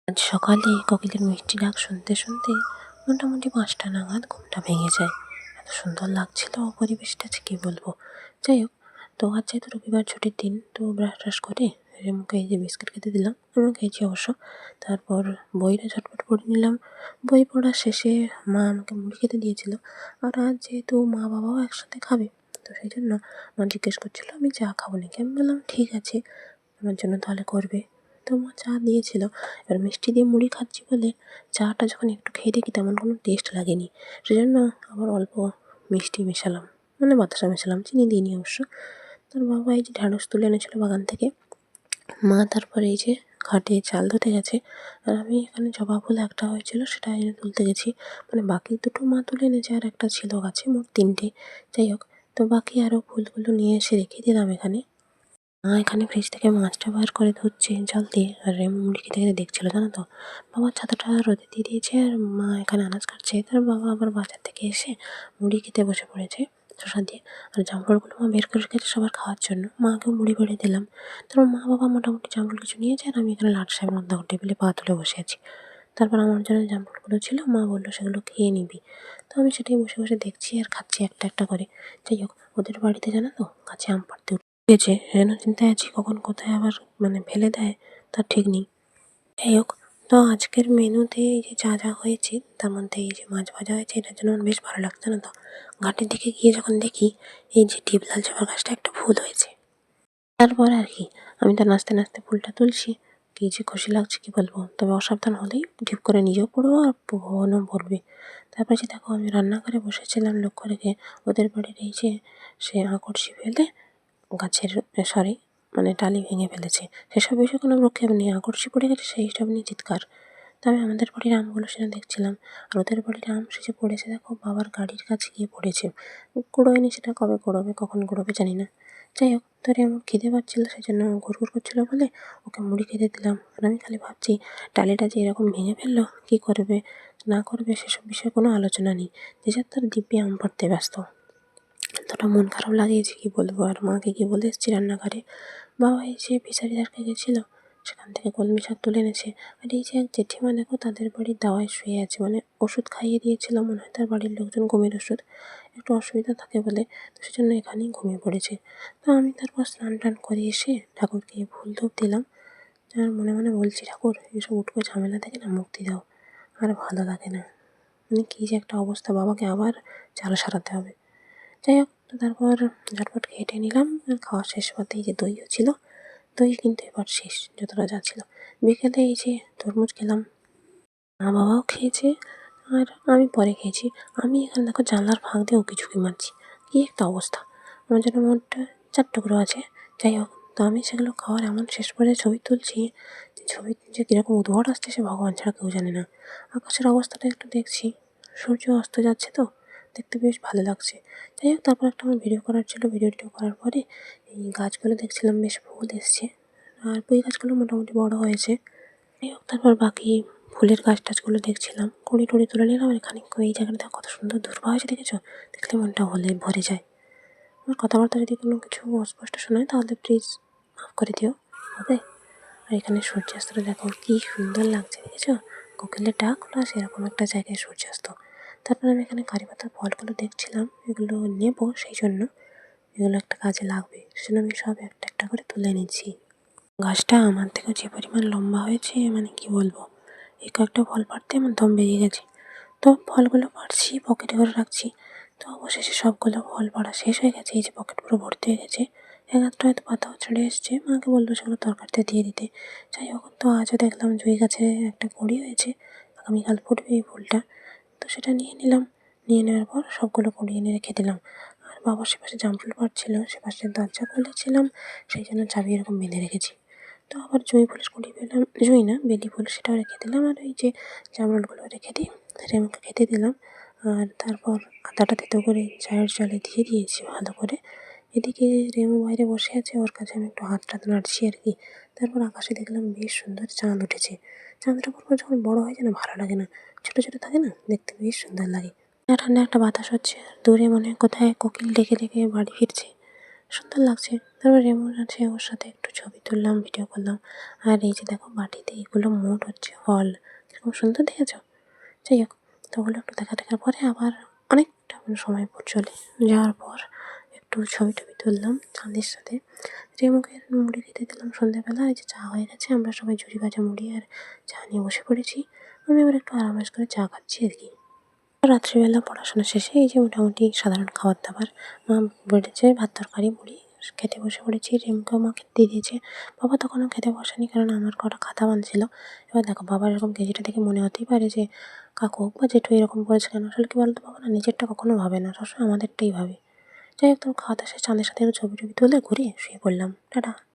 আজ সকালে কোকিলের মিষ্টি ডাক শুনতে শুনতে মোটামুটি ৫টা নাগাদ ঘুমটা ভেঙে যায়। এত সুন্দর লাগছিল পরিবেশটা, যে কী বলবো। যাই হোক, তো আজ যেহেতু রবিবার ছুটির দিন, তো ব্রাশ ট্রাশ করে রেমুকে এই যে বিস্কিট খেতে দিলাম, আমিও খেয়েছি অবশ্য। তারপর বইটা ঝটপট পড়ে নিলাম। বই পড়া শেষে মা আমাকে মুড়ি খেতে দিয়েছিল। আর আজ যেহেতু মা বাবাও একসাথে খাবে, তো সেই জন্য মা জিজ্ঞেস করছিল আমি চা খাবো নাকি। আমি বললাম ঠিক আছে, আমার জন্য তাহলে করবে। তো মা চা দিয়েছিল। এবার মিষ্টি দিয়ে মুড়ি খাচ্ছি বলে চাটা যখন একটু খেয়ে দেখি তেমন কোনো টেস্ট লাগেনি। সেজন্য আবার অল্প মিষ্টি মেশালাম, মানে বাতাসা মেশালাম, চিনি দিইনি অবশ্য। তোর বাবা এই যে ঢ্যাঁড়স তুলে এনেছিল বাগান থেকে। মা তারপরে এই যে ঘাটে চাল ধুতে গেছে, আর আমি এখানে জবা ফুল একটা হয়েছিল সেটা এনে তুলতে গেছি। মানে বাকি দুটো মা তুলে এনেছে, আর একটা ছিল গাছে, মোট ৩টে। যাই হোক, তো বাকি আরও ফুলগুলো নিয়ে এসে রেখে দিলাম এখানে। মা এখানে ফ্রিজ থেকে মাছটা বার করে ধুচ্ছে জল দিয়ে, আর রেমু মুড়ি খেতে খেতে দেখছিল, জানো তো। বাবার ছাতাটা রোদে দিয়ে দিয়েছে, আর মা এখানে আনাজ কাটছে। তার বাবা আবার বাজার থেকে এসে মুড়ি খেতে বসে পড়েছে শসা দিয়ে। আর জামরুলগুলো মা বের করে রেখেছে সবার খাওয়ার জন্য, মাকেও মুড়ি বেড়ে দিলাম। তারপর মা বাবা মোটামুটি জামরুল কিছু নিয়েছে, আর আমি এখানে লাট সাহেব মধ্যে টেবিলে পা তুলে বসে আছি। তারপর আমার জন্য জামরুলগুলো ছিল, মা বললো সেগুলো খেয়ে নিবি। তো আমি সেটাই বসে বসে দেখছি আর খাচ্ছি একটা একটা করে। যাই হোক, ওদের বাড়িতে জানো তো গাছে আম পাড়তে উঠেছে, যেন চিন্তায় আছি কখন কোথায় আবার মানে ফেলে দেয় তার ঠিক নেই। যাই হোক, তো আজকের মেনুতে এই যে যা যা হয়েছে তার মধ্যে এই যে মাছ ভাজা হয়েছে, এটার জন্য আমার বেশ ভালো লাগছে না তো। ঘাটের দিকে গিয়ে যখন দেখি এই যে টিপলাল জবার গাছটা একটা ফুল হয়েছে, তারপর আর কি আমি তো নাচতে নাচতে ফুলটা তুলছি। কি যে খুশি লাগছে কি বলবো। তবে অসাবধান হলেই ঢিপ করে নিজেও পড়বো আর বোনও পড়বে। তারপরে যে দেখো আমি রান্নাঘরে বসেছিলাম, লক্ষ্য রেখে ওদের বাড়ির এই যে সে আকর্ষি ফেলে গাছের সরি মানে টালি ভেঙে ফেলেছে। সেসব বিষয়ে কোনো ভ্রুক্ষেপ নেই, আকর্ষি পড়ে গেছে সেই সব নিয়ে চিৎকার। তবে আমাদের বাড়ির আমগুলো সেটা দেখছিলাম, আর ওদের বাড়ির আম সে যে পড়েছে দেখো, বাবার গাড়ির কাছে গিয়ে পড়েছে। কুড়োয়নি, সেটা কবে কুড়োবে কখন কুড়োবে জানি না। যাই হোক, তোর এমন খিদে পাচ্ছিল সেই জন্য ঘুরঘুর করছিল বলে ওকে মুড়ি খেতে দিলাম। আর আমি খালি ভাবছি টালিটা যে এরকম ভেঙে ফেললো, কী করবে না করবে সেসব বিষয়ে কোনো আলোচনা নেই। যে যার তার দিব্যি আম পাড়তে ব্যস্ত। এতটা মন খারাপ লাগিয়েছে কি বলবো। আর মাকে গিয়ে বলে এসেছি রান্নাঘরে। বাবা এই যে ফিশারিদারকে গেছিলো, সেখান থেকে কলমি শাক তুলে এনেছে। আর এই যে এক জেঠিমা দেখো তাদের বাড়ির দাওয়ায় শুয়ে আছে, মানে ওষুধ খাইয়ে দিয়েছিল মনে হয় তার বাড়ির লোকজন, ঘুমের ওষুধ। একটু অসুবিধা থাকে বলে, তো সেজন্য এখানেই ঘুমিয়ে পড়েছে। তো আমি তারপর স্নান টান করে এসে ঠাকুরকে ফুল ধূপ দিলাম। আর মনে মনে বলছি ঠাকুর এসব উটকো ঝামেলা থেকে না মুক্তি দাও, আর ভালো লাগে না। মানে কী যে একটা অবস্থা, বাবাকে আবার চাল সারাতে হবে। যাই হোক, তো তারপর ঝটপট খেটে নিলাম। আর খাওয়া শেষ হতেই যে দইও ছিল, দই কিন্তু এবার শেষ যতটা যা ছিল। বিকেলে এই যে তরমুজ খেলাম, মা বাবাও খেয়েছে, আর আমি পরে খেয়েছি। আমি এখানে দেখো জানলার ফাঁক দিয়ে উঁকিঝুঁকি মারছি, কী একটা অবস্থা। আমার জন্য মোট 4 টুকরো আছে। যাই হোক, তো আমি সেগুলো খাওয়ার এমন শেষ পর্যায়ে ছবি তুলছি, যে ছবি যে কীরকম উদ্ভট আসছে সে ভগবান ছাড়া কেউ জানে না। আকাশের অবস্থাটা একটু দেখছি, সূর্য অস্ত যাচ্ছে তো, দেখতে বেশ ভালো লাগছে। যাই হোক, তারপর একটা আমার ভিডিও করার ছিল, ভিডিও করার পরে এই গাছগুলো দেখছিলাম বেশ ফুল এসছে, আর পুঁই গাছগুলো মোটামুটি বড় হয়েছে। যাই হোক, তারপর বাকি ফুলের গাছ টাছগুলো দেখছিলাম, কুড়ি টুড়ি তুলে নিলাম। আর খানিক এই জায়গাটা কত সুন্দর দূর্বা হয়েছে দেখেছো, দেখলে মনটা হলে ভরে যায়। আমার কথাবার্তা যদি কোনো কিছু অস্পষ্ট শোনায় তাহলে প্লিজ মাফ করে দিও, হবে। আর এখানে সূর্যাস্তটা দেখো কী সুন্দর লাগছে দেখেছো, কোকিলের ডাক প্লাস এরকম একটা জায়গায় সূর্যাস্ত। তারপর আমি এখানে কারি পাতার ফলগুলো দেখছিলাম, এগুলো নেবো, সেই জন্য এগুলো একটা কাজে লাগবে, সেজন্য আমি সব একটা একটা করে তুলে নিচ্ছি। গাছটা আমার থেকেও যে পরিমাণ লম্বা হয়েছে মানে কি বলবো, এই কয়েকটা ফল পাড়তে আমার দম বেরিয়ে গেছে। তো ফলগুলো পাড়ছি, পকেটে করে রাখছি। তো অবশেষে সবগুলো ফল পাড়া শেষ হয়ে গেছে, এই যে পকেট পুরো ভর্তি হয়ে গেছে। এক আধটা হয়তো পাতাও ছেড়ে এসছে, মাকে বললো সেগুলো তরকারিতে দিয়ে দিতে। যাই হোক, তো আজও দেখলাম জুঁই গাছে একটা কুঁড়ি হয়েছে, আগামীকাল ফুটবে এই ফুলটা। তো সেটা নিয়ে নিলাম, নিয়ে নেওয়ার পর সবগুলো কুড়িয়ে এনে রেখে দিলাম। আর বাবা সেপাশে জামরুল পাড়ছিল, সেপাশে দরজা খুলেছিলাম, সেই জন্য চাবি এরকম বেঁধে রেখেছি। তো আবার জুঁই ফুলের কুঁড়ি পেলাম, জুঁই না বেলি ফুল, সেটাও রেখে দিলাম। আর এই যে জামরুলগুলো রেখে দিই, রেমুকে খেতে দিলাম। আর তারপর আদাটা থেতো করে চায়ের জলে দিয়ে দিয়েছি ভালো করে। এদিকে রেমু বাইরে বসে আছে, ওর কাছে আমি একটু হাত টাত নাড়ছি আর কি। তারপর আকাশে দেখলাম বেশ সুন্দর চাঁদ উঠেছে। চাঁদটা পরপর যখন বড় হয়ে যায় না ভালো লাগে না, ছোটো ছোটো থাকে না, দেখতে বেশ সুন্দর লাগে। ঠান্ডা ঠান্ডা একটা বাতাস হচ্ছে, দূরে মনে হয় কোথায় কোকিল ডেকে ডেকে বাড়ি ফিরছে। সুন্দর লাগছে। তারপর রেমন আছে, ওর সাথে একটু ছবি তুললাম, ভিডিও করলাম। আর এই যে দেখো বাটিতে এগুলো মোট হচ্ছে ফল, কিরকম সুন্দর দেখেছো? যাই হোক, তো ওগুলো একটু দেখার পরে আবার অনেকটা সময় পর চলে যাওয়ার পর একটু ছবি-টবি তুললাম চাঁদের সাথে। রেমুকে মুড়ি খেতে দিলাম সন্ধ্যেবেলা। এই যে চা হয়ে গেছে, আমরা সবাই ঝুড়ি ভাজা মুড়ি আর চা নিয়ে বসে পড়েছি। আমি এবার একটু আরাম করে চা খাচ্ছি আরকি। রাত্রিবেলা পড়াশোনা শেষে এই যে মোটামুটি সাধারণ খাবার-দাবার মা বেড়েছে, ভাত, তরকারি, মুড়ি, খেতে বসে পড়েছি। রিমকেও মা খেতে দিয়ে দিয়েছে। বাবা তখনও খেতে বসেনি, কারণ আমার কটা খাতা বাঁধছিল। এবার দেখো বাবার এরকম কেজিটা দেখে মনে হতেই পারে যে কাকু হোক বা জেঠু এরকম করেছে কেন? আসলে কি বলতো, বাবা না নিজেরটা কখনো ভাবে না, সবসময় আমাদেরটাই ভাবে। যাই হোক, তো খাওয়া-দাওয়া শেষে চাঁদের সাথে একটু ছবি-টবি তুলে ঘুরে শুয়ে পড়লাম। টাটা।